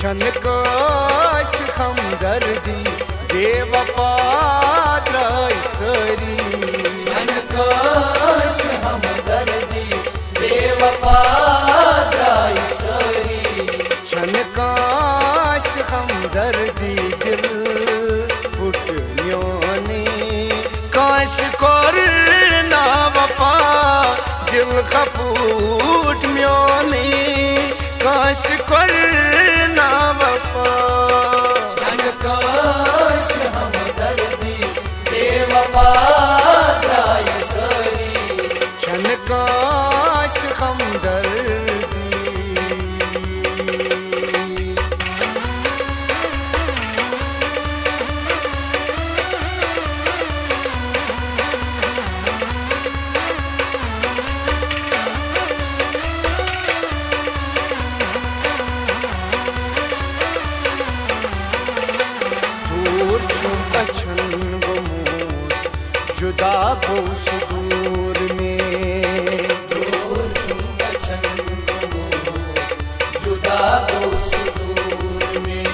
छन काश हमदर्दी बेवफा द्राय सरी। छन काश हमदर्दी बेवफा द्राय सरी। छन काश हमदर्दी दिल फुटन्योनी काश कोर ना वफा दिल का फूट म्योनी काश कोर ना वफा। छन काश हमदर्दी बेवफा द्राय सरी। छन काश हमदर्दी जुदा को सुदूर में दूर छन जुदा को सुदूर में।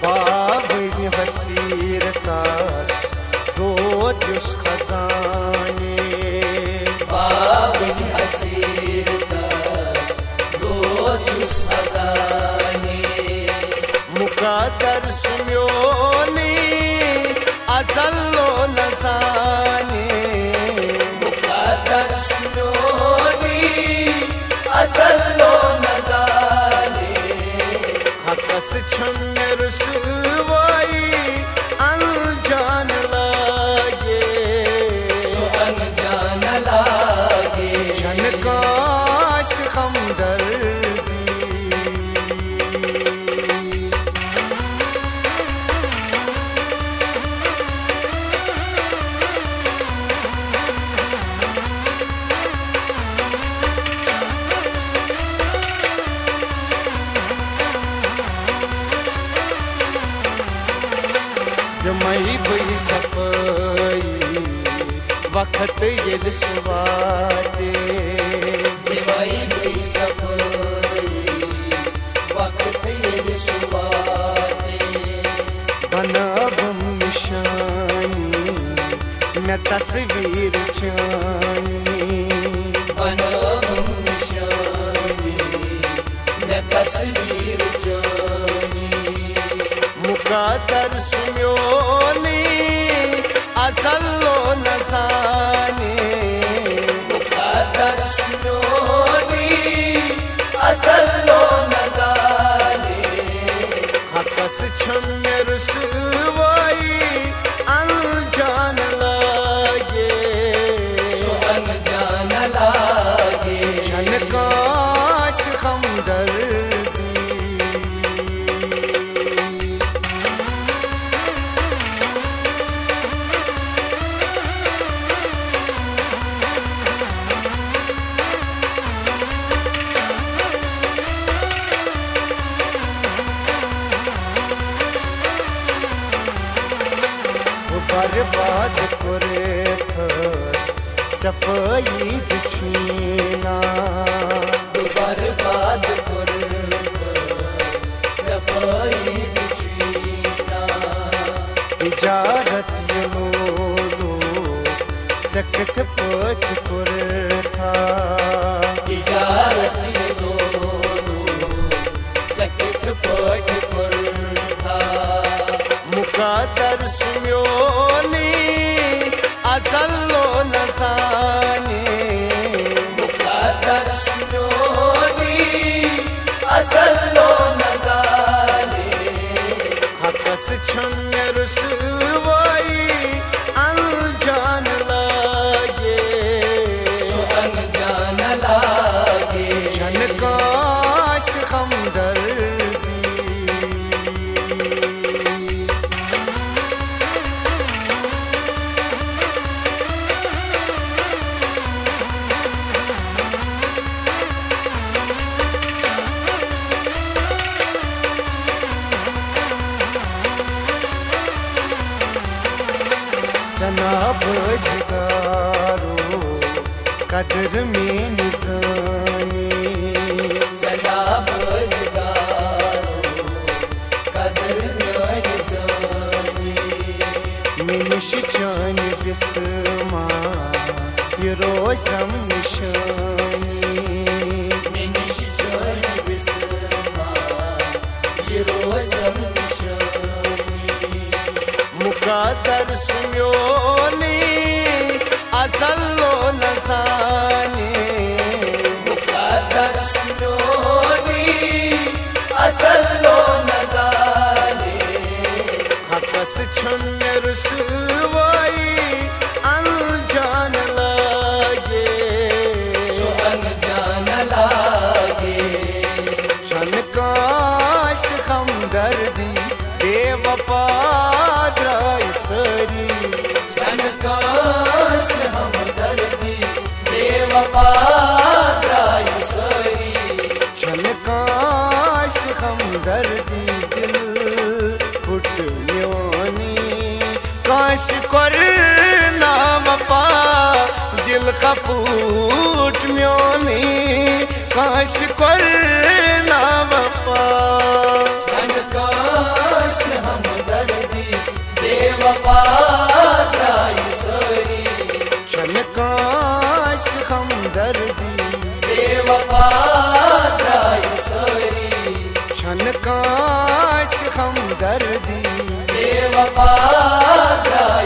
बावनी हसीर तास दो दिस खजाने। बावनी हसीर तास दो दिस खजाने। मुकादर सुम्योनी अजल्लो नजाने। मुकादर सुम्योनी अजल्लो नजाने। हकस छन रुसवाई अनजान लागे सुहन जान लागे। छन काश हमदर्दी मई बई सफाई वक्त ये स्वाते। मई बई सफाई वक्त ये स्वाते। बनावम निशानी मैं तस्वीर चानी। बनावम निशानी मैं तस्वीर चानी। मुकादर सुम्योनी अजल्लो नजाने। मुकादर सुम्योनी अजल्लो नजाने। हकस छन रुसवाई अनजान लागे सुहन जान लागे। छन काश हमदर्दी बर्बाद करे थस सफाई दुछीना। बर्बाद करे सफाई दुछीना। तिजारत ये लो सकत पट करे था। तिजारत ये लो सकत पट करे था। मुकादर सुम्योनी अजल्लो नजाने। मुकादर सुम्योनी अजल्लो नजाने। हकस छन रुसवाई अनजान लागे सुहन जान लागे। छन काश हमदर्दी जनाब शिकारो कदर में निशानी। जनाब शिकारो بسما یه روزم نشانی منش جای بسما یه روزم نشانی مقدر سمیونی ازل و نزانی مقدر سنونی ازل و نزانی حقس چون رسوایی الجان لگے سوہن جان لاگے چن کاش ہمدردی بے وفا درائی سری جن کاش ہمدردی بے وفا درائی سری چن کاش ہمدردی دل پھٹ میونی کاش کرنا وفا دل کا پھوٹ میونی کاش کرنا وفا جن کاش ہمدردی بے وفا درائی سری چن کاش ہمدردی بے وفا درائی سری چن کاش ہمدردی بے وفا درائی